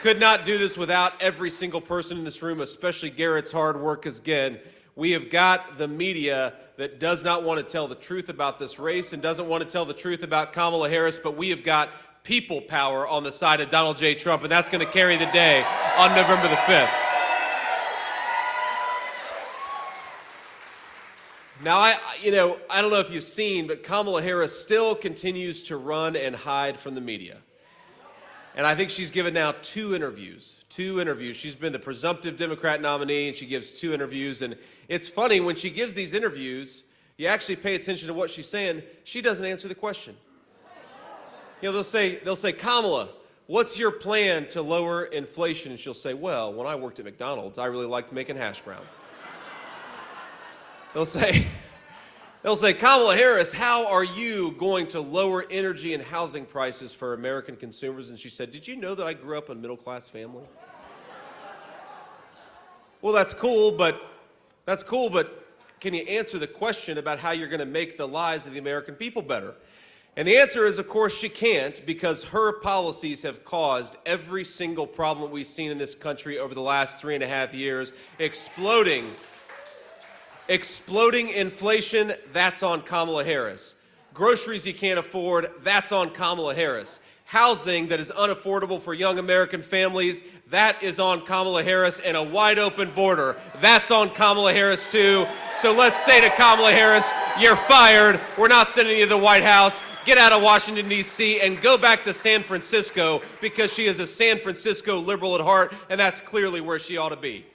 could not do this without every single person in this room, especially Garrett's hard work, because again, we have got the media that does not want to tell the truth about this race and doesn't want to tell the truth about Kamala Harris, but we have got people power on the side of Donald J. Trump, and that's going to carry the day on November the 5th. Now, I don't know if you've seen, but Kamala Harris still continues to run and hide from the media. And I think she's given now two interviews. She's been the presumptive Democrat nominee, and she gives two interviews. And it's funny, when she gives these interviews, you actually pay attention to what she's saying. She doesn't answer the question. They'll say, Kamala, what's your plan to lower inflation? And she'll say, well, when I worked at McDonald's, I really liked making hash browns. They'll say, Kamala Harris, how are you going to lower energy and housing prices for American consumers? And she said, did you know that I grew up in a middle-class family? Well, that's cool, but can you answer the question about how you're going to make the lives of the American people better? And the answer is, of course, she can't, because her policies have caused every single problem we've seen in this country over the last 3.5 years, exploding inflation, that's on Kamala Harris. Groceries you can't afford, that's on Kamala Harris. Housing that is unaffordable for young American families, that is on Kamala Harris. And a wide open border, that's on Kamala Harris too. So let's say to Kamala Harris, you're fired. We're not sending you to the White House. Get out of Washington, D.C., and go back to San Francisco, because she is a San Francisco liberal at heart, and that's clearly where she ought to be.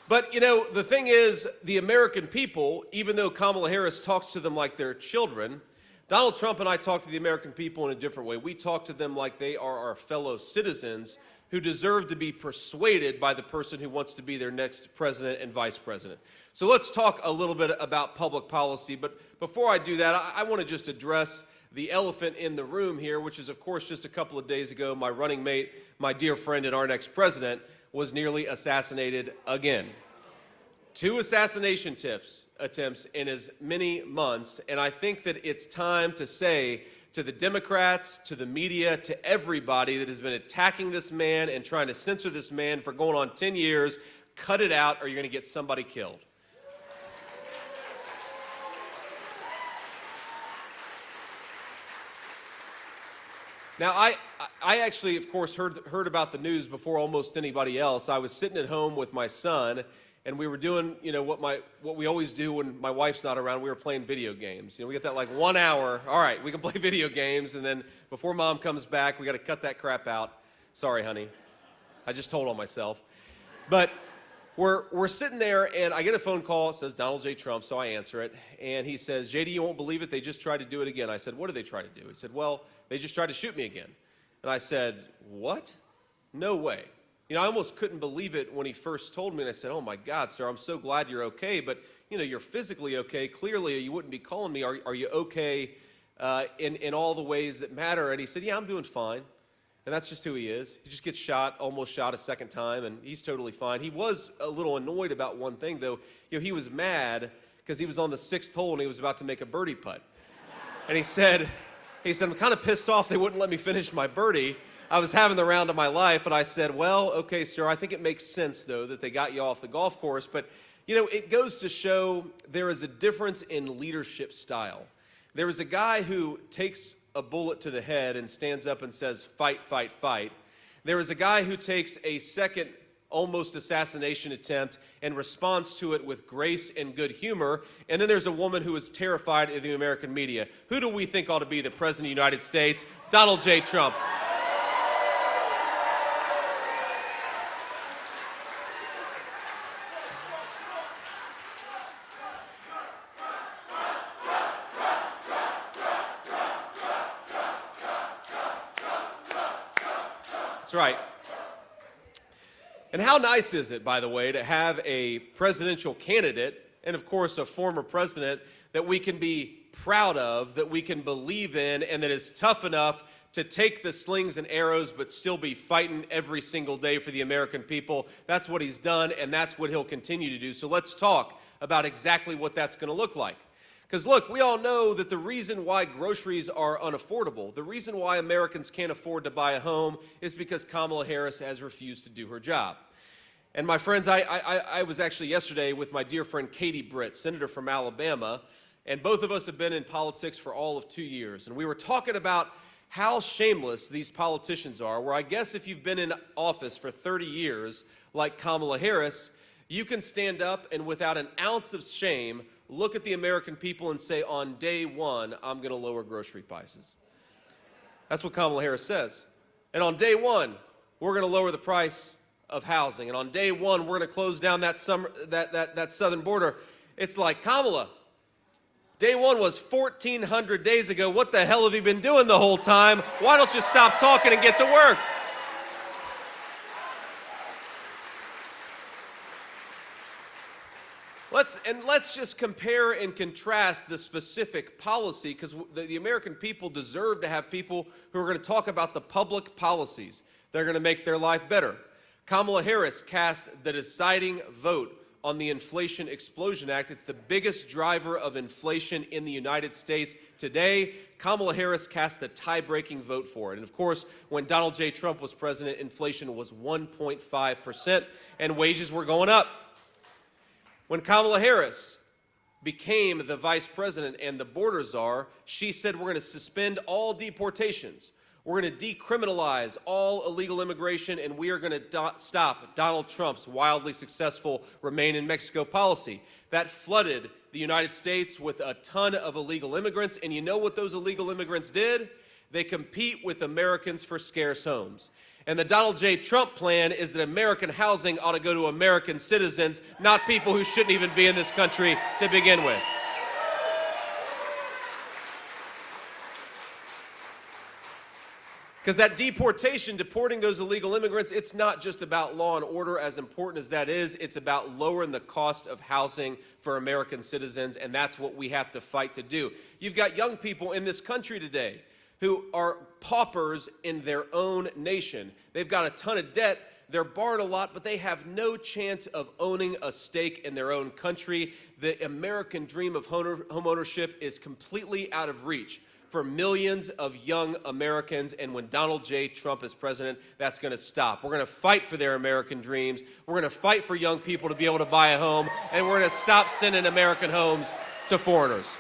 But, the thing is, the American people, even though Kamala Harris talks to them like they're children, Donald Trump and I talk to the American people in a different way. We talk to them like they are our fellow citizens who deserve to be persuaded by the person who wants to be their next president and vice president. So let's talk a little bit about public policy. But before I do that, I want to just address the elephant in the room here, which is, of course, just a couple of days ago, my running mate, my dear friend and our next president, was nearly assassinated again. 2 assassination attempts in as many months, and I think that it's time to say to the Democrats, to the media, to everybody that has been attacking this man and trying to censor this man for going on 10 years, cut it out or you're going to get somebody killed. Now, I actually, of course, heard about the news before almost anybody else. I was sitting at home with my son, and we were doing, what we always do when my wife's not around. We were playing video games. We get that like 1 hour. All right, we can play video games, and then before mom comes back, we got to cut that crap out. Sorry, honey. I just told on myself. But we're sitting there, and I get a phone call. It says Donald J. Trump, so I answer it. And he says, JD, you won't believe it. They just tried to do it again. I said, what did they try to do? He said, well, they just tried to shoot me again. And I said, what? No way. I almost couldn't believe it when he first told me, and I said, oh my God, sir, I'm so glad you're okay, but you're physically okay. Clearly, you wouldn't be calling me. Are you okay in all the ways that matter? And he said, yeah, I'm doing fine. And that's just who he is. He just gets shot, almost shot a second time, and he's totally fine. He was a little annoyed about one thing, though. He was mad because he was on the 6th hole and he was about to make a birdie putt. And he said, I'm kind of pissed off they wouldn't let me finish my birdie. I was having the round of my life, and I said, well, okay, sir, I think it makes sense, though, that they got you off the golf course. But, it goes to show there is a difference in leadership style. There is a guy who takes a bullet to the head and stands up and says, fight, fight, fight. There is a guy who takes a second almost assassination attempt and responds to it with grace and good humor. And then there's a woman who is terrified of the American media. Who do we think ought to be the President of the United States? Donald J. Trump. That's right. And how nice is it, by the way, to have a presidential candidate and, of course, a former president that we can be proud of, that we can believe in, and that is tough enough to take the slings and arrows but still be fighting every single day for the American people. That's what he's done, and that's what he'll continue to do. So let's talk about exactly what that's going to look like. Because look, we all know that the reason why groceries are unaffordable, the reason why Americans can't afford to buy a home is because Kamala Harris has refused to do her job. And my friends, I was actually yesterday with my dear friend Katie Britt, senator from Alabama, and both of us have been in politics for all of 2 years. And we were talking about how shameless these politicians are, where I guess if you've been in office for 30 years, like Kamala Harris, you can stand up and without an ounce of shame, look at the American people and say, on day one, I'm going to lower grocery prices. That's what Kamala Harris says. And on day one, we're going to lower the price of housing. And on day one, we're going to close down that southern border. It's like, Kamala, day one was 1,400 days ago. What the hell have you been doing the whole time? Why don't you stop talking and get to work? Let's just compare and contrast the specific policy, because the American people deserve to have people who are going to talk about the public policies that are going to make their life better. Kamala Harris cast the deciding vote on the Inflation Explosion Act. It's the biggest driver of inflation in the United States today. Kamala Harris cast the tie-breaking vote for it. And of course, when Donald J. Trump was president, inflation was 1.5% and wages were going up. When Kamala Harris became the vice president and the border czar, she said we're going to suspend all deportations. We're going to decriminalize all illegal immigration, and we are going to stop Donald Trump's wildly successful Remain in Mexico policy. That flooded the United States with a ton of illegal immigrants, and you know what those illegal immigrants did? They compete with Americans for scarce homes. And the Donald J. Trump plan is that American housing ought to go to American citizens, not people who shouldn't even be in this country to begin with. Because that deporting those illegal immigrants, it's not just about law and order, as important as that is. It's about lowering the cost of housing for American citizens, and that's what we have to fight to do. You've got young people in this country today who are paupers in their own nation. They've got a ton of debt. They're borrowing a lot, but they have no chance of owning a stake in their own country. The American dream of homeownership is completely out of reach for millions of young Americans, and when Donald J. Trump is president, that's going to stop. We're going to fight for their American dreams. We're going to fight for young people to be able to buy a home, and we're going to stop sending American homes to foreigners.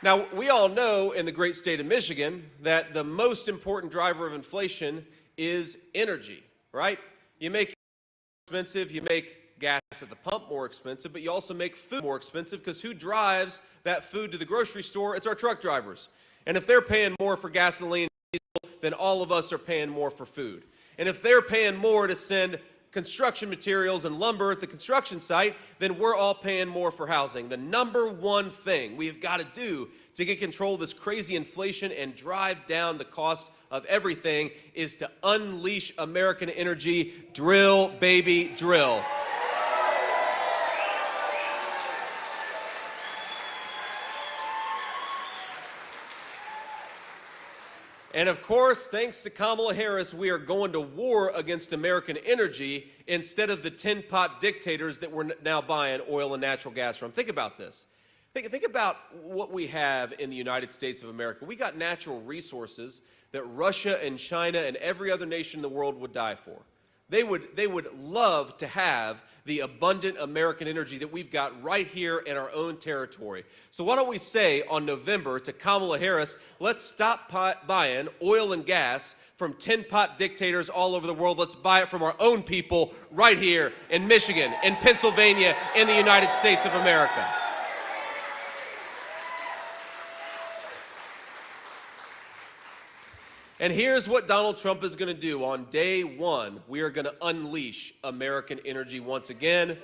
Now, we all know in the great state of Michigan that the most important driver of inflation is energy, right? You make it more expensive, you make gas at the pump more expensive, but you also make food more expensive, because who drives that food to the grocery store? It's our truck drivers. And if they're paying more for gasoline and diesel, then all of us are paying more for food. And if they're paying more to send construction materials and lumber at the construction site, then we're all paying more for housing. The number one thing we've got to do to get control of this crazy inflation and drive down the cost of everything is to unleash American energy. Drill, baby, drill. And of course, thanks to Kamala Harris, we are going to war against American energy instead of the tin-pot dictators that we're now buying oil and natural gas from. Think about this. Think about what we have in the United States of America. We got natural resources that Russia and China and every other nation in the world would die for. They would love to have the abundant American energy that we've got right here in our own territory. So why don't we say on November to Kamala Harris, let's stop buying oil and gas from tin-pot dictators all over the world. Let's buy it from our own people right here in Michigan, in Pennsylvania, in the United States of America. And here's what Donald Trump is going to do. On day one, we are going to unleash American energy once again.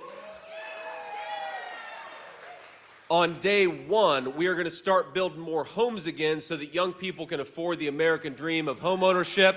On day one, we are going to start building more homes again so that young people can afford the American dream of homeownership.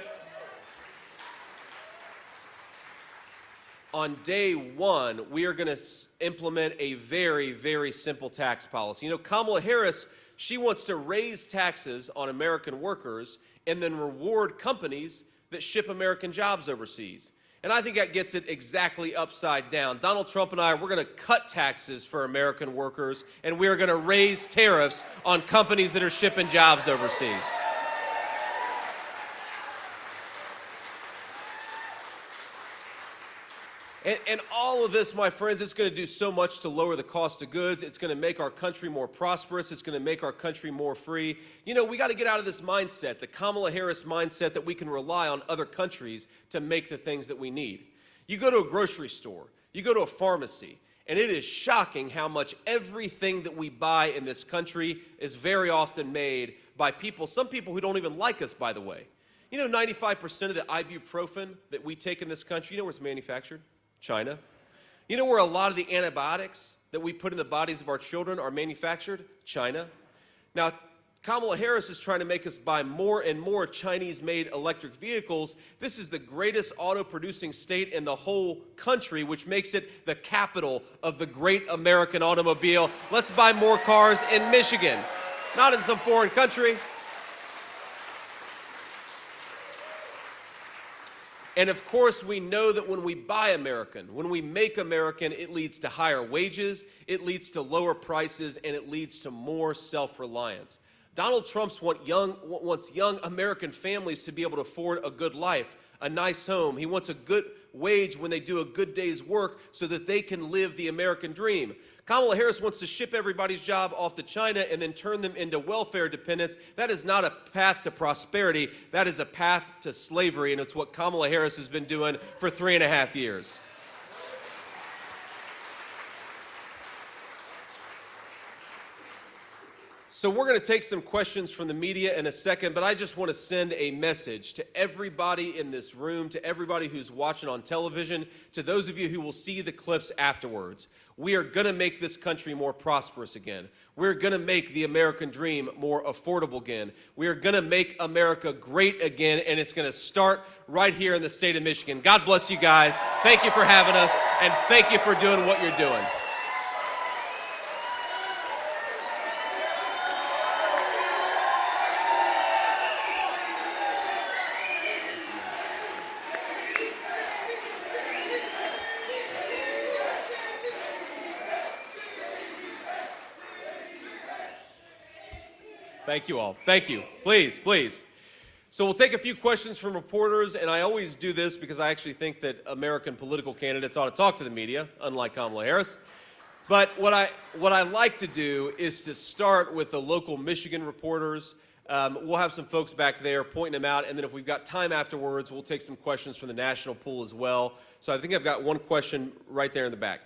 On day one, we are going to implement a very, very simple tax policy. You know, Kamala Harris, she wants to raise taxes on American workers and then reward companies that ship American jobs overseas. And I think that gets it exactly upside down. Donald Trump and we're going to cut taxes for American workers, and we're going to raise tariffs on companies that are shipping jobs overseas. And all of this, my friends, it's going to do so much to lower the cost of goods. It's going to make our country more prosperous. It's going to make our country more free. You know, we got to get out of this mindset, the Kamala Harris mindset, that we can rely on other countries to make the things that we need. You go to a grocery store, you go to a pharmacy, and it is shocking how much everything that we buy in this country is very often made by people, some people who don't even like us, by the way. You know, 95% of the ibuprofen that we take in this country, you know where it's manufactured? China. You know where a lot of the antibiotics that we put in the bodies of our children are manufactured? China. Now, Kamala Harris is trying to make us buy more and more Chinese-made electric vehicles. This is the greatest auto-producing state in the whole country, which makes it the capital of the great American automobile. Let's buy more cars in Michigan, not in some foreign country. And of course, we know that when we buy American, when we make American, it leads to higher wages, it leads to lower prices, and it leads to more self-reliance. Donald Trump wants young American families to be able to afford a good life, a nice home. He wants a good wage when they do a good day's work so that they can live the American dream. Kamala Harris wants to ship everybody's job off to China and then turn them into welfare dependents. That is not a path to prosperity. That is a path to slavery, and it's what Kamala Harris has been doing for 3.5 years. So we're going to take some questions from the media in a second, but I just want to send a message to everybody in this room, to everybody who's watching on television, to those of you who will see the clips afterwards. We are going to make this country more prosperous again. We're going to make the American dream more affordable again. We are going to make America great again, and it's going to start right here in the state of Michigan. God bless you guys. Thank you for having us, and thank you for doing what you're doing. Thank you all. Thank you. Please, please. So we'll take a few questions from reporters, and I always do this because I actually think that American political candidates ought to talk to the media, unlike Kamala Harris. But what I like to do is to start with the local Michigan reporters. We'll have some folks back there pointing them out, and then if we've got time afterwards, we'll take some questions from the national pool as well. So I think I've got one question right there in the back.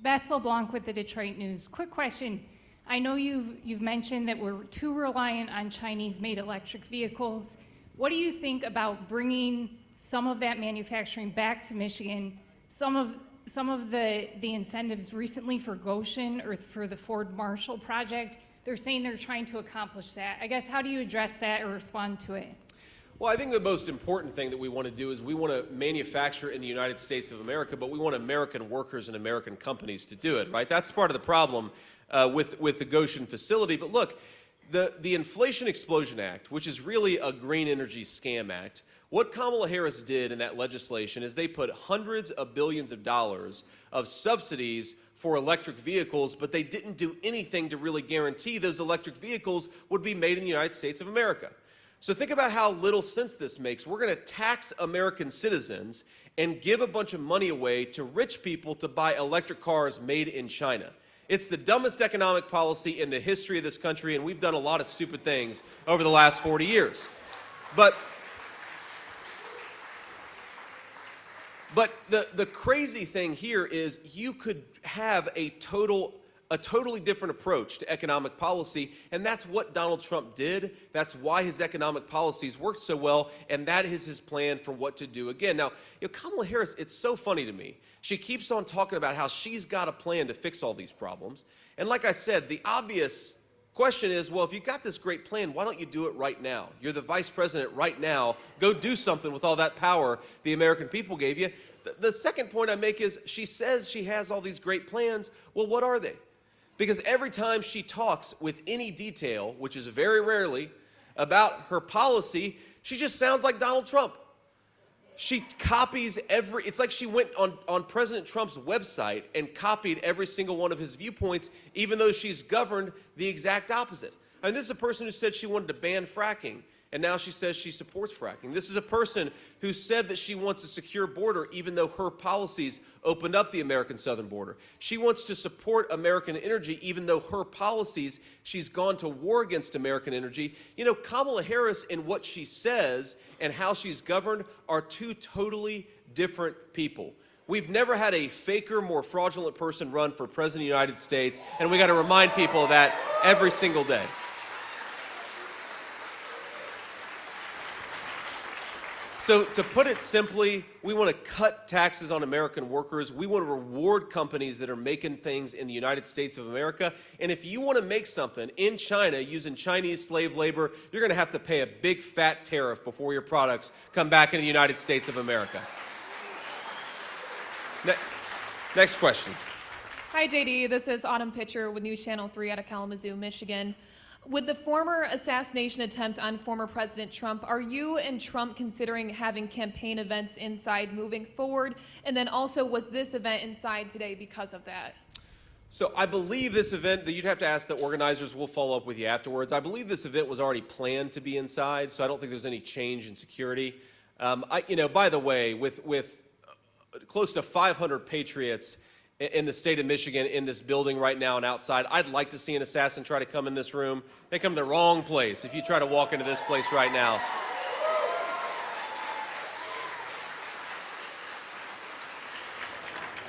Beth LeBlanc with the Detroit News. Quick question. I know you've mentioned that we're too reliant on Chinese-made electric vehicles. What do you think about bringing some of that manufacturing back to Michigan? Some of the incentives recently for Goshen or for the Ford Marshall project, they're saying they're trying to accomplish that. I guess, how do you address that or respond to it? Well, I think the most important thing that we want to do is we want to manufacture in the United States of America, but we want American workers and American companies to do it, right? That's part of the problem with the Goshen facility. But look, the Inflation Explosion Act, which is really a green energy scam act, what Kamala Harris did in that legislation is they put hundreds of billions of dollars of subsidies for electric vehicles, but they didn't do anything to really guarantee those electric vehicles would be made in the United States of America. So think about how little sense this makes. We're going to tax American citizens and give a bunch of money away to rich people to buy electric cars made in China. It's the dumbest economic policy in the history of this country, and we've done a lot of stupid things over the last 40 years. But the crazy thing here is you could have a totally different approach to economic policy, and that's what Donald Trump did. That's why his economic policies worked so well, and that is his plan for what to do again. Now, Kamala Harris, it's so funny to me. She keeps on talking about how she's got a plan to fix all these problems. And like I said, the obvious question is, well, if you've got this great plan, why don't you do it right now? You're the vice president right now. Go do something with all that power the American people gave you. The second point I make is she says she has all these great plans. Well, what are they? Because every time she talks with any detail, which is very rarely, about her policy, she just sounds like Donald Trump. She copies it's like she went on President Trump's website and copied every single one of his viewpoints, even though she's governed the exact opposite. I mean, this is a person who said she wanted to ban fracking, and now she says she supports fracking. This is a person who said that she wants a secure border, even though her policies opened up the American southern border. She wants to support American energy, even though her policies, she's gone to war against American energy. You know, Kamala Harris, in what she says and how she's governed, are two totally different people. We've never had a faker, more fraudulent person run for president of the United States, and we got to remind people of that every single day. So to put it simply, we want to cut taxes on American workers. We want to reward companies that are making things in the United States of America. And if you want to make something in China using Chinese slave labor, you're going to have to pay a big fat tariff before your products come back into the United States of America. Next question. Hi, JD. This is Autumn Pitcher with News Channel 3 out of Kalamazoo, Michigan. With the former assassination attempt on former President Trump, are you and Trump considering having campaign events inside moving forward? And then also, was this event inside today because of that? So I believe this event, that you'd have to ask the organizers, we'll follow up with you afterwards. I believe this event was already planned to be inside, so I don't think there's any change in security. By the way, with close to 500 patriots in the state of Michigan in this building right now and outside, I'd like to see an assassin try to come in this room. They come to the wrong place if you try to walk into this place right now.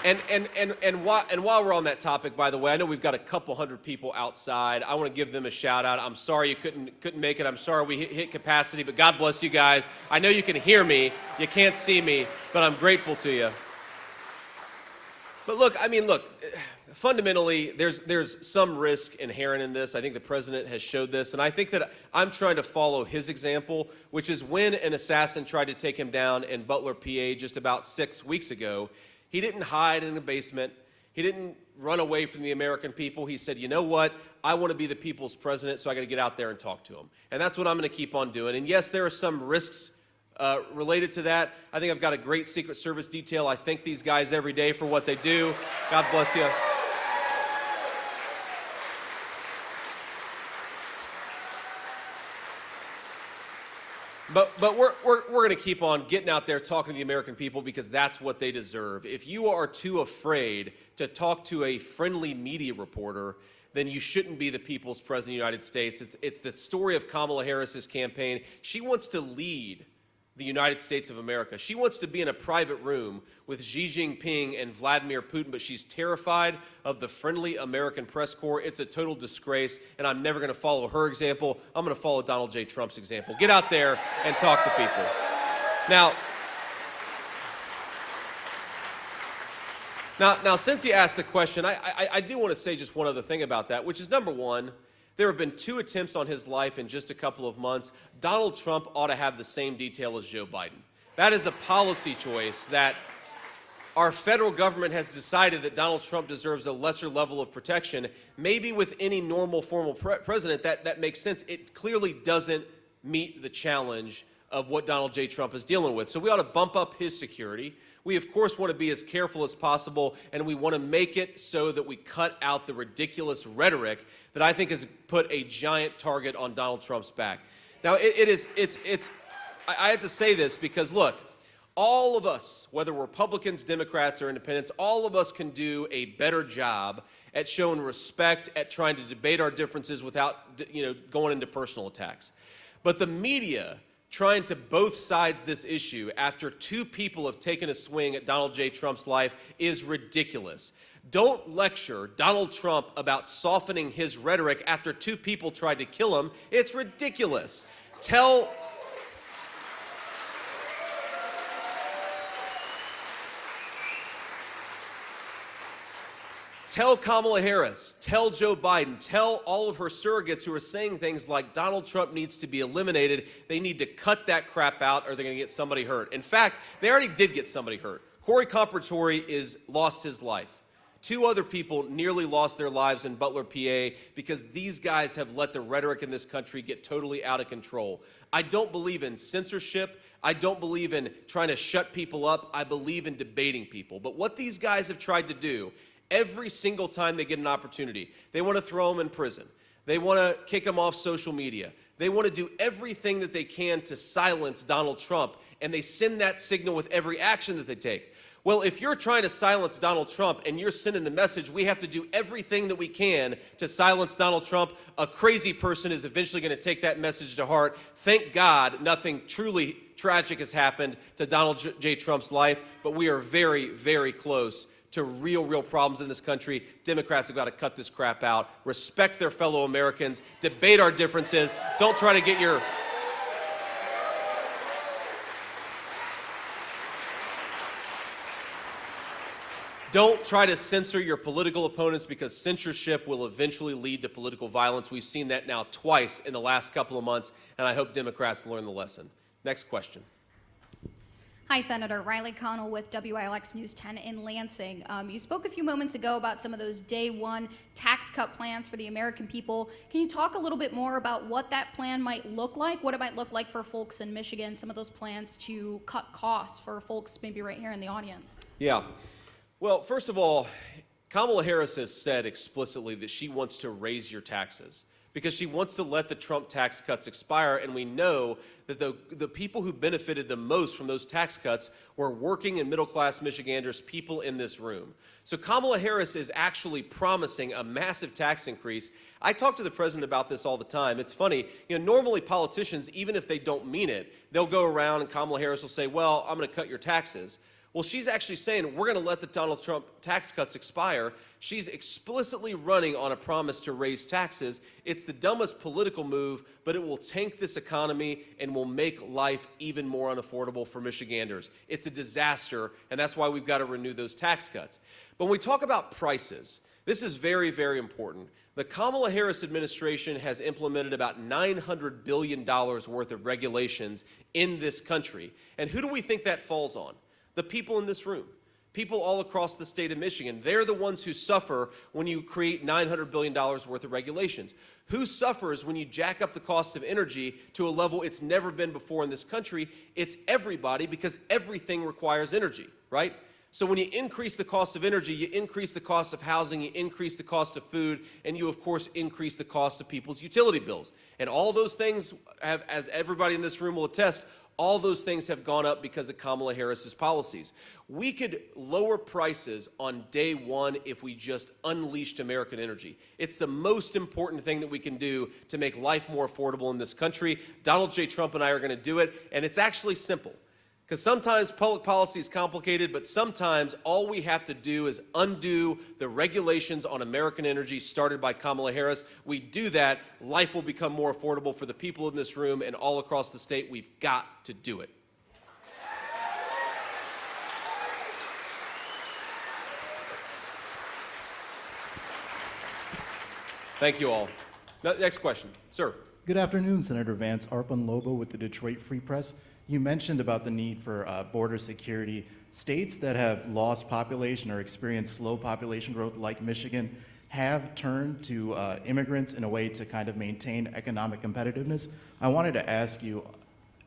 And while we're on that topic, by the way, I know we've got a couple hundred people outside. I want to give them a shout out. I'm sorry you couldn't make it. I'm sorry we hit capacity, but God bless you guys. I know you can hear me. You can't see me, but I'm grateful to you. But look, fundamentally, there's some risk inherent in this. I think the president has showed this, and I think that I'm trying to follow his example, which is when an assassin tried to take him down in Butler, PA, just about 6 weeks ago, he didn't hide in a basement. He didn't run away from the American people. He said, you know what? I want to be the people's president, so I got to get out there and talk to them. And that's what I'm going to keep on doing. And yes, there are some risks related to that. I think I've got a great Secret Service detail. I thank these guys every day for what they do. God bless you. But we're going to keep on getting out there talking to the American people because that's what they deserve. If you are too afraid to talk to a friendly media reporter, then you shouldn't be the people's president of the United States. It's the story of Kamala Harris's campaign. She wants to lead the United States of America. She wants to be in a private room with Xi Jinping and Vladimir Putin, but she's terrified of the friendly American press corps. It's a total disgrace, and I'm never going to follow her example. I'm going to follow Donald J. Trump's example. Get out there and talk to people. Now, since you asked the question, I do want to say just one other thing about that, which is number one, there have been 2 attempts on his life in just a couple of months. Donald Trump ought to have the same detail as Joe Biden. That is a policy choice that our federal government has decided that Donald Trump deserves a lesser level of protection. Maybe with any normal formal president, that makes sense. It clearly doesn't meet the challenge of what Donald J. Trump is dealing with. So we ought to bump up his security. We, of course, want to be as careful as possible, and we want to make it so that we cut out the ridiculous rhetoric that I think has put a giant target on Donald Trump's back. Now, I have to say this because, look, all of us, whether we're Republicans, Democrats, or Independents, all of us can do a better job at showing respect, at trying to debate our differences without, going into personal attacks. But the media trying to both sides this issue after 2 people have taken a swing at Donald J. Trump's life is ridiculous. Don't lecture Donald Trump about softening his rhetoric after 2 people tried to kill him. It's ridiculous. Tell Kamala Harris, tell Joe Biden, tell all of her surrogates who are saying things like Donald Trump needs to be eliminated. They need to cut that crap out or they're going to get somebody hurt. In fact, they already did get somebody hurt. Corey Comparatori lost his life. 2 other people nearly lost their lives in Butler, PA, because these guys have let the rhetoric in this country get totally out of control. I don't believe in censorship. I don't believe in trying to shut people up. I believe in debating people. But what these guys have tried to do every single time they get an opportunity, they want to throw them in prison. They want to kick them off social media. They want to do everything that they can to silence Donald Trump, and they send that signal with every action that they take. Well, if you're trying to silence Donald Trump and you're sending the message, we have to do everything that we can to silence Donald Trump, a crazy person is eventually going to take that message to heart. Thank God nothing truly tragic has happened to Donald J. Trump's life, but we are very, very close to real problems in this country. Democrats have got to cut this crap out, respect their fellow Americans, debate our differences. Don't try to get your... Don't try to censor your political opponents, because censorship will eventually lead to political violence. We've seen that now twice in the last couple of months, and I hope Democrats learn the lesson. Next question. Hi, Senator. Riley Connell with WILX News 10 in Lansing. You spoke a few moments ago about some of those day one tax cut plans for the American people. Can you talk a little bit more about what that plan might look like, what it might look like for folks in Michigan, some of those plans to cut costs for folks maybe right here in the audience? Yeah. Well, first of all, Kamala Harris has said explicitly that she wants to raise your taxes because she wants to let the Trump tax cuts expire, and we know that the people who benefited the most from those tax cuts were working and middle-class Michiganders, people in this room. So Kamala Harris is actually promising a massive tax increase. I talk to the president about this all the time. It's funny, normally politicians, even if they don't mean it, they'll go around and Kamala Harris will say, well, I'm going to cut your taxes. Well, she's actually saying we're going to let the Donald Trump tax cuts expire. She's explicitly running on a promise to raise taxes. It's the dumbest political move, but it will tank this economy and will make life even more unaffordable for Michiganders. It's a disaster, and that's why we've got to renew those tax cuts. But when we talk about prices, this is very, very important. The Kamala Harris administration has implemented about $900 billion worth of regulations in this country. And who do we think that falls on? The people in this room, people all across the state of Michigan. They're the ones who suffer when you create $900 billion worth of regulations. Who suffers when you jack up the cost of energy to a level it's never been before in this country? It's everybody, because everything requires energy, right? So when you increase the cost of energy, you increase the cost of housing, you increase the cost of food, and you, of course, increase the cost of people's utility bills. And all those things have, as everybody in this room will attest, all those things have gone up because of Kamala Harris's policies. We could lower prices on day one if we just unleashed American energy. It's the most important thing that we can do to make life more affordable in this country. Donald J. Trump and I are going to do it, and it's actually simple. Because sometimes public policy is complicated, but sometimes all we have to do is undo the regulations on American energy started by Kamala Harris. We do that, life will become more affordable for the people in this room and all across the state. We've got to do it. Thank you all. Next question. Sir. Good afternoon, Senator Vance. Arpan Lobo with the Detroit Free Press. You mentioned about the need for border security. States that have lost population or experienced slow population growth, like Michigan, have turned to immigrants in a way to kind of maintain economic competitiveness. I wanted to ask you,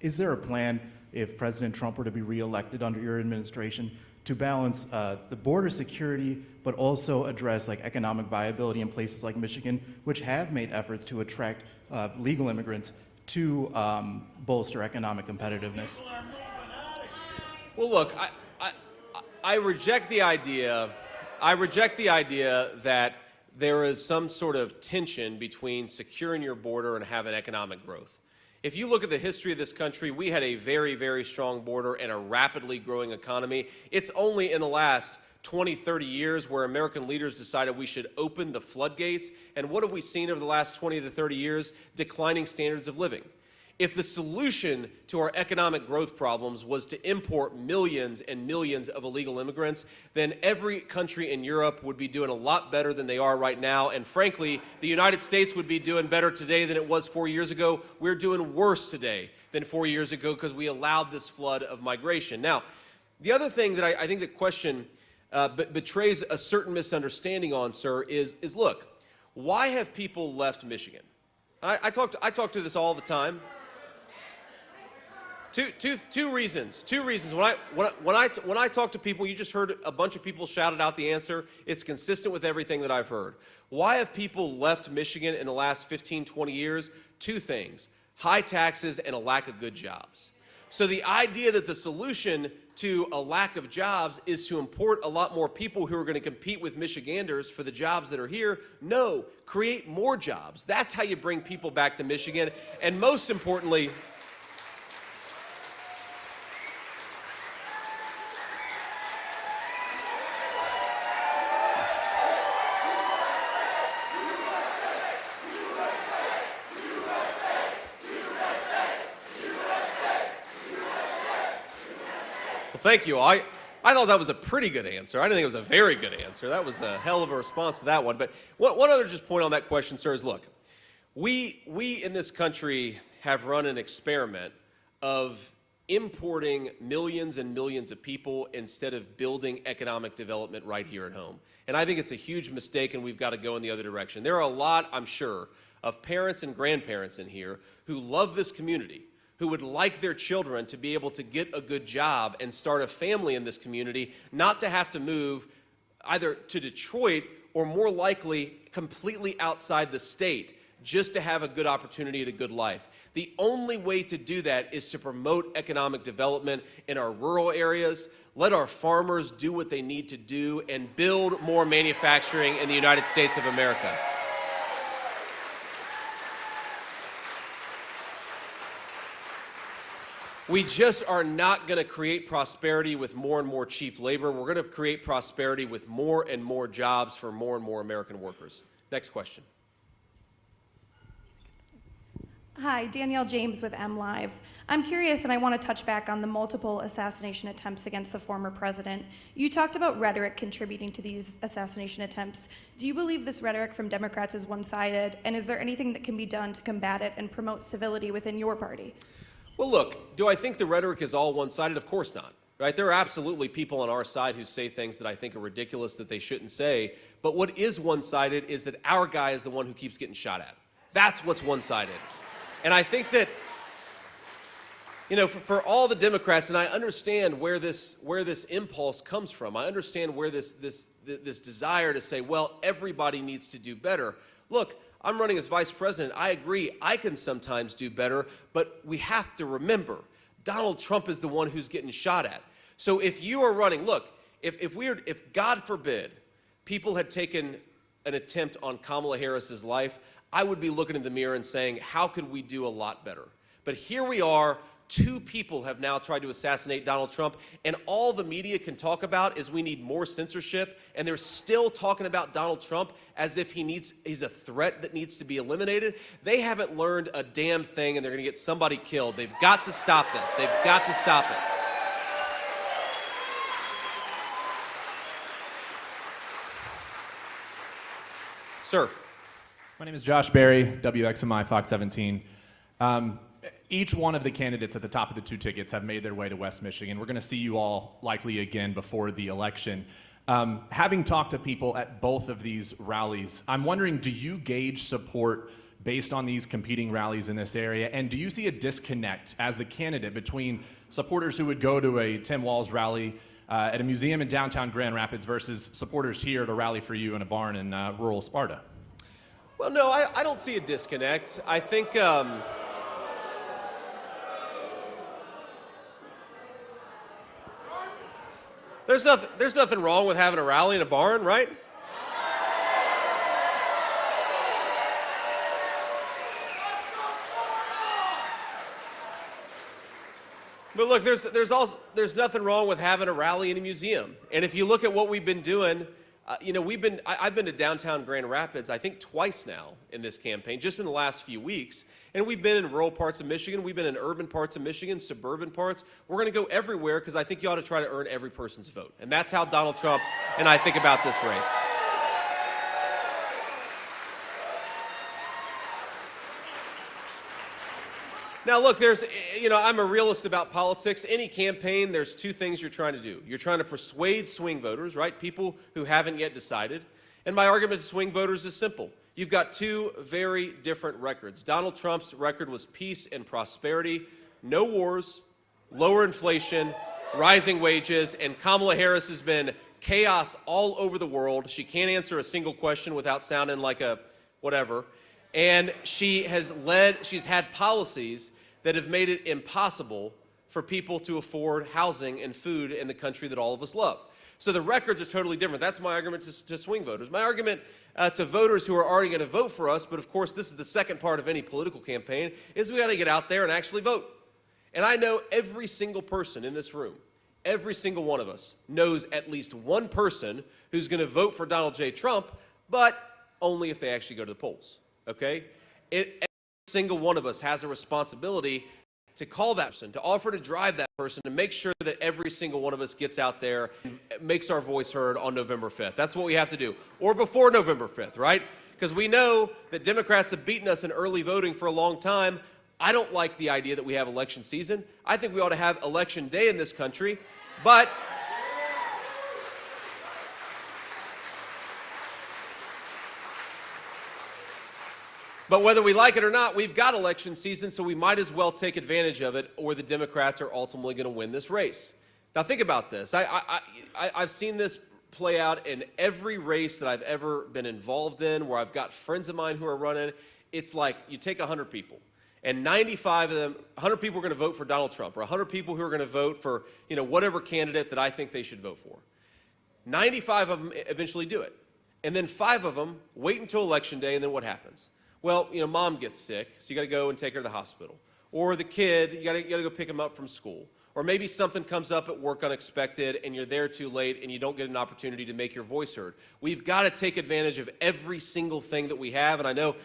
is there a plan, if President Trump were to be reelected under your administration, to balance the border security, but also address like economic viability in places like Michigan, which have made efforts to attract legal immigrants to bolster economic competitiveness? Well, look, I reject the idea. I reject the idea that there is some sort of tension between securing your border and having economic growth. If you look at the history of this country, we had a very, very strong border and a rapidly growing economy. It's only in the last 20, 30 years where American leaders decided we should open the floodgates. And what have we seen over the last 20 to 30 years? Declining standards of living. If the solution to our economic growth problems was to import millions and millions of illegal immigrants, then every country in Europe would be doing a lot better than they are right now. And frankly, the United States would be doing better today than it was 4 years ago. We're doing worse today than 4 years ago because we allowed this flood of migration. Now, the other thing that I think the question betrays a certain misunderstanding on, sir, is look, why have people left Michigan? I talk to this all the time. Two reasons. When I talk to people, you just heard a bunch of people shouted out the answer. It's consistent with everything that I've heard. Why have people left Michigan in the last 15, 20 years? Two things: high taxes and a lack of good jobs. So the idea that the solution to a lack of jobs is to import a lot more people who are going to compete with Michiganders for the jobs that are here. No, create more jobs. That's how you bring people back to Michigan. And most importantly, thank you. I thought that was a pretty good answer. I didn't think it was a very good answer. That was a hell of a response to that one. But one other just point on that question, sir, is look, we in this country have run an experiment of importing millions and millions of people instead of building economic development right here at home. And I think it's a huge mistake, and we've got to go in the other direction. There are a lot, I'm sure, of parents and grandparents in here who love this community, who would like their children to be able to get a good job and start a family in this community, not to have to move either to Detroit or more likely completely outside the state just to have a good opportunity at a good life. The only way to do that is to promote economic development in our rural areas, let our farmers do what they need to do, and build more manufacturing in the United States of America. We just are not going to create prosperity with more and more cheap labor. We're going to create prosperity with more and more jobs for more and more American workers. Next question. Hi, Danielle James with MLive. I'm curious, and I want to touch back on the multiple assassination attempts against the former president. You talked about rhetoric contributing to these assassination attempts. Do you believe this rhetoric from Democrats is one-sided, and is there anything that can be done to combat it and promote civility within your party? Well, look, do I think the rhetoric is all one-sided? Of course not, right? There are absolutely people on our side who say things that I think are ridiculous that they shouldn't say. But what is one-sided is that our guy is the one who keeps getting shot at. That's what's one-sided. And I think that, you know, for all the Democrats, and I understand where this impulse comes from. I understand where this desire to say, well, everybody needs to do better. Look, I'm running as vice president. I agree, I can sometimes do better, but we have to remember, Donald Trump is the one who's getting shot at. So if you are running, look, if God forbid, people had taken an attempt on Kamala Harris's life, I would be looking in the mirror and saying, how could we do a lot better? But here we are. Two people have now tried to assassinate Donald Trump, and all the media can talk about is we need more censorship, and they're still talking about Donald Trump as if he's a threat that needs to be eliminated. They haven't learned a damn thing, and they're going to get somebody killed. They've got to stop this. They've got to stop it. Sir. My name is Josh Berry, WXMI Fox 17. Each one of the candidates at the top of the two tickets have made their way to West Michigan. We're going to see you all likely again before the election. Having talked to people at both of these rallies, I'm wondering, do you gauge support based on these competing rallies in this area? And do you see a disconnect as the candidate between supporters who would go to a Tim Walz rally at a museum in downtown Grand Rapids versus supporters here at a rally for you in a barn in rural Sparta? Well, no, I don't see a disconnect. I think there's nothing wrong with having a rally in a barn, right? But look, there's nothing wrong with having a rally in a museum. And if you look at what we've been doing, you know, I've been to downtown Grand Rapids, I think twice now in this campaign, just in the last few weeks. And we've been in rural parts of Michigan, we've been in urban parts of Michigan, suburban parts. We're going to go everywhere because I think you ought to try to earn every person's vote. And that's how Donald Trump and I think about this race. Now, look, I'm a realist about politics. Any campaign, there's two things you're trying to do. You're trying to persuade swing voters, right? People who haven't yet decided. And my argument to swing voters is simple. You've got two very different records. Donald Trump's record was peace and prosperity, no wars, lower inflation, rising wages, and Kamala Harris has been chaos all over the world. She can't answer a single question without sounding like a whatever. And she's had policies that have made it impossible for people to afford housing and food in the country that all of us love. So the records are totally different. That's my argument to swing voters. My argument to voters who are already going to vote for us, but of course this is the second part of any political campaign, is we got to get out there and actually vote. And I know every single person in this room, every single one of us knows at least one person who's going to vote for Donald J. Trump, but only if they actually go to the polls. Okay? Every single one of us has a responsibility to call that person, to offer to drive that person, to make sure that every single one of us gets out there and makes our voice heard on November 5th. That's what we have to do. Or before November 5th, right? Because we know that Democrats have beaten us in early voting for a long time. I don't like the idea that we have election season. I think we ought to have election day in this country, but whether we like it or not, we've got election season, so we might as well take advantage of it, or the Democrats are ultimately going to win this race. Now, think about this. I've seen this play out in every race that I've ever been involved in, where I've got friends of mine who are running. It's like you take 100 people, and 95 of them, 100 people are going to vote for Donald Trump, or 100 people who are going to vote for, whatever candidate that I think they should vote for. 95 of them eventually do it. And then 5 of them wait until Election Day, and then what happens? Well, mom gets sick, so you got to go and take her to the hospital. Or the kid, you got to go pick him up from school. Or maybe something comes up at work unexpected, and you're there too late, and you don't get an opportunity to make your voice heard. We've got to take advantage of every single thing that we have, and I know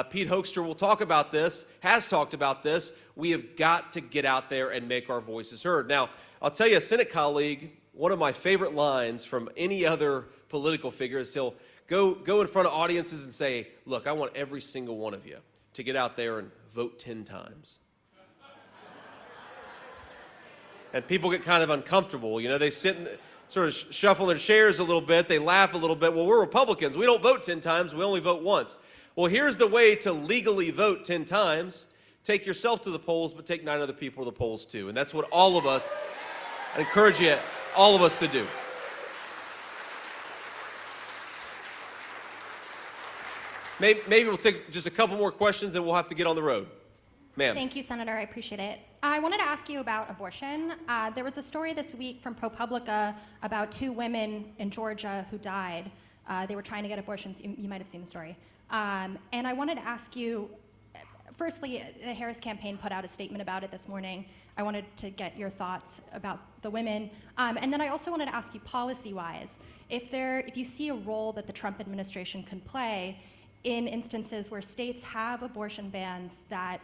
Pete Hoekstra will talk about this, has talked about this. We have got to get out there and make our voices heard. Now, I'll tell you, a Senate colleague, one of my favorite lines from any other political figure is he'll go in front of audiences and say, look, I want every single one of you to get out there and vote 10 times. And people get kind of uncomfortable. They sit and sort of shuffle their chairs a little bit. They laugh a little bit. Well, we're Republicans. We don't vote 10 times. We only vote once. Well, here's the way to legally vote 10 times. Take yourself to the polls, but take 9 other people to the polls too. And that's what all of us, I encourage you, all of us to do. Maybe we'll take just a couple more questions, then we'll have to get on the road. Ma'am. Thank you, Senator. I appreciate it. I wanted to ask you about abortion. There was a story this week from ProPublica about 2 women in Georgia who died. They were trying to get abortions. You might have seen the story. And I wanted to ask you, firstly, the Harris campaign put out a statement about it this morning. I wanted to get your thoughts about the women. And then I also wanted to ask you, policy-wise, if you see a role that the Trump administration can play in instances where states have abortion bans that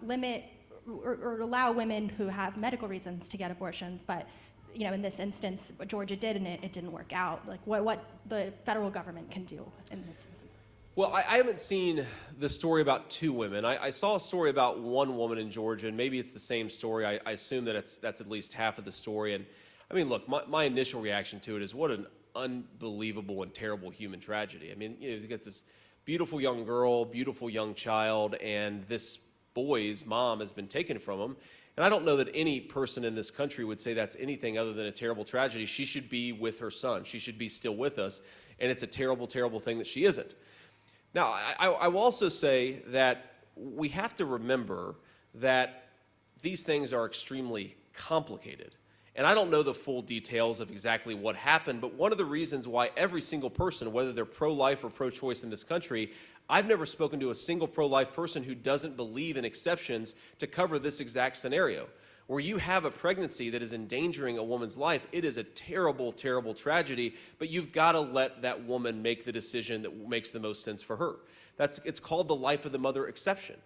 limit or allow women who have medical reasons to get abortions, but in this instance, Georgia did, and it didn't work out. Like what the federal government can do in this instance. Well, I haven't seen the story about 2 women. I saw a story about 1 woman in Georgia, and maybe it's the same story. I assume that that's at least half of the story. And I mean, look, my initial reaction to it is what an unbelievable and terrible human tragedy. I mean, you've got this beautiful young girl, beautiful young child, and this boy's mom has been taken from him. And I don't know that any person in this country would say that's anything other than a terrible tragedy. She should be with her son. She should be still with us. And it's a terrible, terrible thing that she isn't. Now, I will also say that we have to remember that these things are extremely complicated. And I don't know the full details of exactly what happened, but one of the reasons why every single person, whether they're pro-life or pro-choice in this country, I've never spoken to a single pro-life person who doesn't believe in exceptions to cover this exact scenario. Where you have a pregnancy that is endangering a woman's life, it is a terrible, terrible tragedy, but you've got to let that woman make the decision that makes the most sense for her. It's called the life of the mother exception.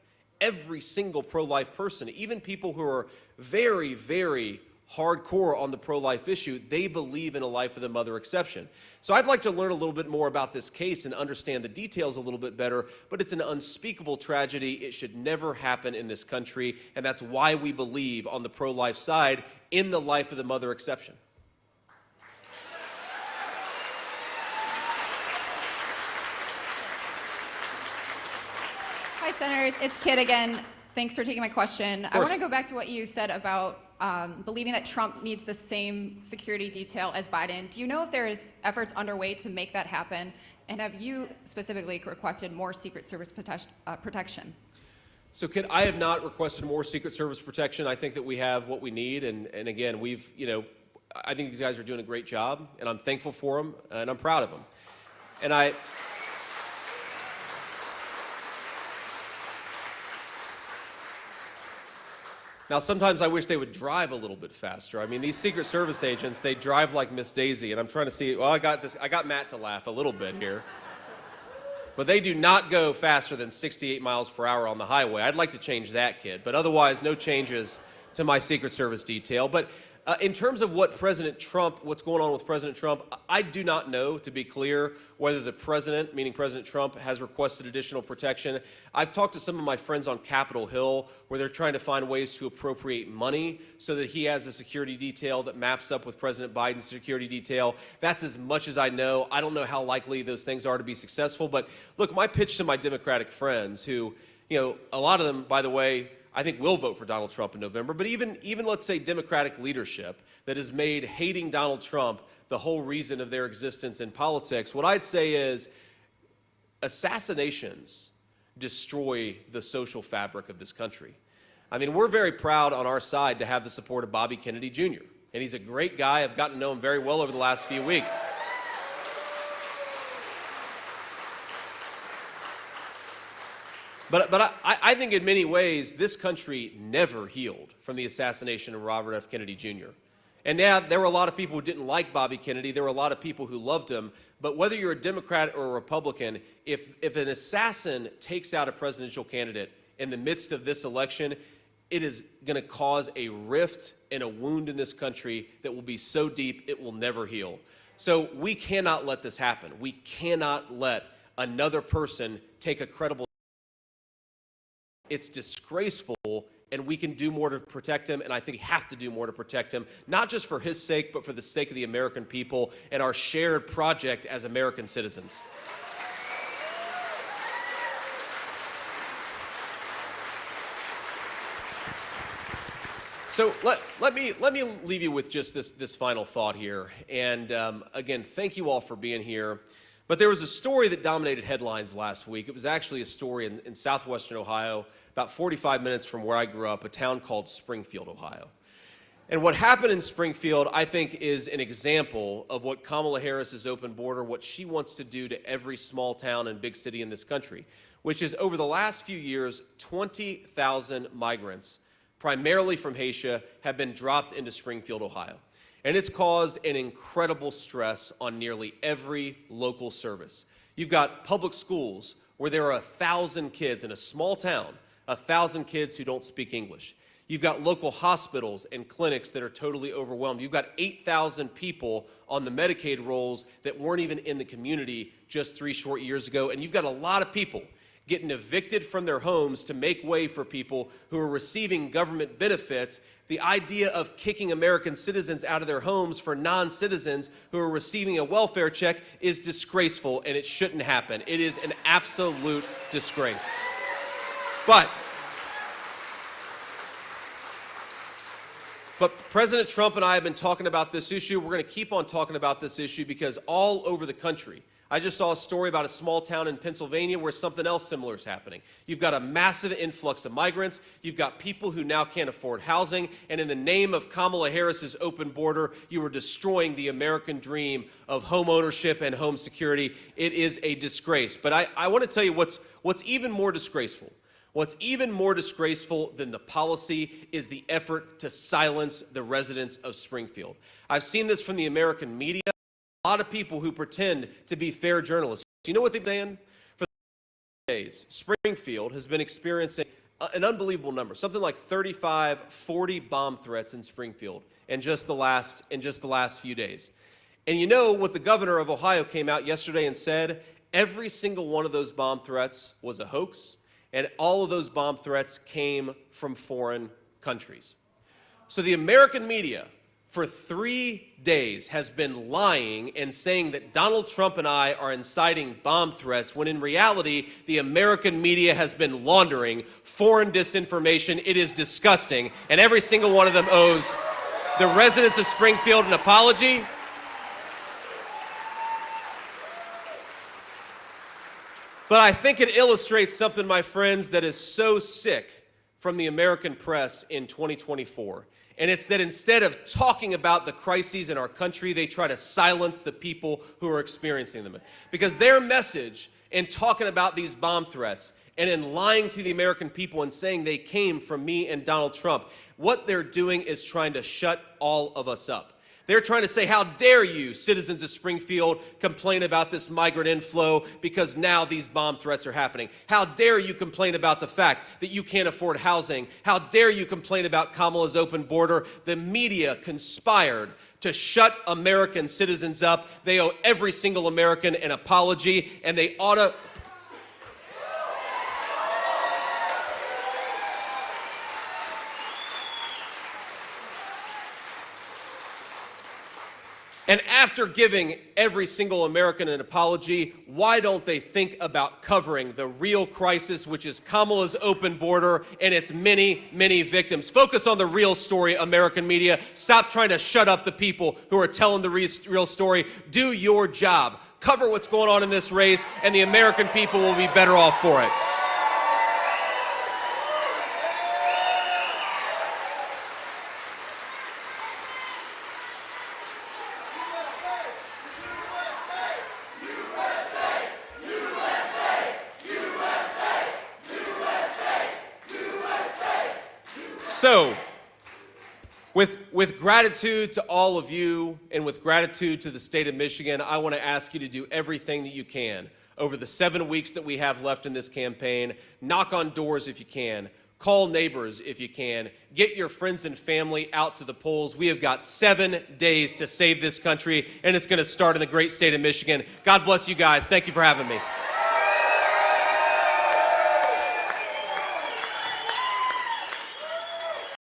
Every single pro-life person, even people who are very, very hardcore on the pro-life issue. They believe in a life of the mother exception. So I'd like to learn a little bit more about this case and understand the details a little bit better, but it's an unspeakable tragedy. It should never happen in this country, and that's why we believe on the pro-life side in the life of the mother exception. Hi, Senator. It's Kit again. Thanks for taking my question. I want to go back to what you said about believing that Trump needs the same security detail as Biden. Do you know if there is efforts underway to make that happen? And have you specifically requested more Secret Service protection? So, Kit, I have not requested more Secret Service protection. I think that we have what we need. And again, I think these guys are doing a great job, and I'm thankful for them, and I'm proud of them. And Now, sometimes I wish they would drive a little bit faster. I mean, these Secret Service agents, they drive like Miss Daisy, and I'm trying to see, well, I got Matt to laugh a little bit here. But they do not go faster than 68 miles per hour on the highway. I'd like to change that, Kid, but otherwise, no changes to my Secret Service detail. But in terms of what's going on with President Trump, I do not know, to be clear, whether the president, meaning President Trump, has requested additional protection. I've talked to some of my friends on Capitol Hill where they're trying to find ways to appropriate money so that he has a security detail that maps up with President Biden's security detail. That's as much as I know. I don't know how likely those things are to be successful. But look, my pitch to my Democratic friends who, a lot of them, by the way, I think will vote for Donald Trump in November, but even let's say Democratic leadership that has made hating Donald Trump the whole reason of their existence in politics, what I'd say is assassinations destroy the social fabric of this country. I mean, we're very proud on our side to have the support of Bobby Kennedy Jr., and he's a great guy. I've gotten to know him very well over the last few weeks. But I think in many ways, this country never healed from the assassination of Robert F. Kennedy Jr. And yeah, there were a lot of people who didn't like Bobby Kennedy. There were a lot of people who loved him. But whether you're a Democrat or a Republican, if an assassin takes out a presidential candidate in the midst of this election, it is going to cause a rift and a wound in this country that will be so deep it will never heal. So we cannot let this happen. We cannot let another person take a credible. It's disgraceful, and we can do more to protect him, and I think we have to do more to protect him, not just for his sake, but for the sake of the American people and our shared project as American citizens. So let me leave you with just this final thought here. And again, thank you all for being here. But there was a story that dominated headlines last week. It was actually a story in southwestern Ohio, about 45 minutes from where I grew up, a town called Springfield, Ohio. And what happened in Springfield, I think, is an example of what Kamala Harris's open border, what she wants to do to every small town and big city in this country, which is over the last few years, 20,000 migrants, primarily from Haiti, have been dropped into Springfield, Ohio. And it's caused an incredible stress on nearly every local service. You've got public schools where there are 1,000 kids in a small town, 1,000 kids who don't speak English. You've got local hospitals and clinics that are totally overwhelmed. You've got 8,000 people on the Medicaid rolls that weren't even in the community just 3 short years ago. And you've got a lot of people getting evicted from their homes to make way for people who are receiving government benefits. The idea of kicking American citizens out of their homes for non-citizens who are receiving a welfare check is disgraceful, and it shouldn't happen. It is an absolute disgrace. But President Trump and I have been talking about this issue. We're going to keep on talking about this issue because all over the country, I just saw a story about a small town in Pennsylvania where something else similar is happening. You've got a massive influx of migrants. You've got people who now can't afford housing. And in the name of Kamala Harris's open border, you are destroying the American dream of home ownership and home security. It is a disgrace. But I want to tell you what's even more disgraceful. What's even more disgraceful than the policy is the effort to silence the residents of Springfield. I've seen this from the American media. A lot of people who pretend to be fair journalists. You know what they've done? For days, Springfield has been experiencing an unbelievable number, something like 35, 40 bomb threats in Springfield in just the last few days. And you know what the governor of Ohio came out yesterday and said? Every single one of those bomb threats was a hoax, and all of those bomb threats came from foreign countries. So the American media, for 3 days, has been lying and saying that Donald Trump and I are inciting bomb threats, when in reality, the American media has been laundering foreign disinformation. It is disgusting, and every single one of them owes the residents of Springfield an apology. But I think it illustrates something, my friends, that is so sick from the American press in 2024. And it's that instead of talking about the crises in our country, they try to silence the people who are experiencing them. Because their message in talking about these bomb threats and in lying to the American people and saying they came from me and Donald Trump, what they're doing is trying to shut all of us up. They're trying to say, how dare you, citizens of Springfield, complain about this migrant inflow because now these bomb threats are happening. How dare you complain about the fact that you can't afford housing? How dare you complain about Kamala's open border? The media conspired to shut American citizens up. They owe every single American an apology, and they ought to... And after giving every single American an apology, why don't they think about covering the real crisis, which is Kamala's open border and its many, many victims? Focus on the real story, American media. Stop trying to shut up the people who are telling the real story. Do your job. Cover what's going on in this race, and the American people will be better off for it. So, with gratitude to all of you and with gratitude to the state of Michigan, I want to ask you to do everything that you can over the 7 weeks that we have left in this campaign. Knock on doors if you can. Call neighbors if you can. Get your friends and family out to the polls. We have got 7 days to save this country, and it's going to start in the great state of Michigan. God bless you guys. Thank you for having me.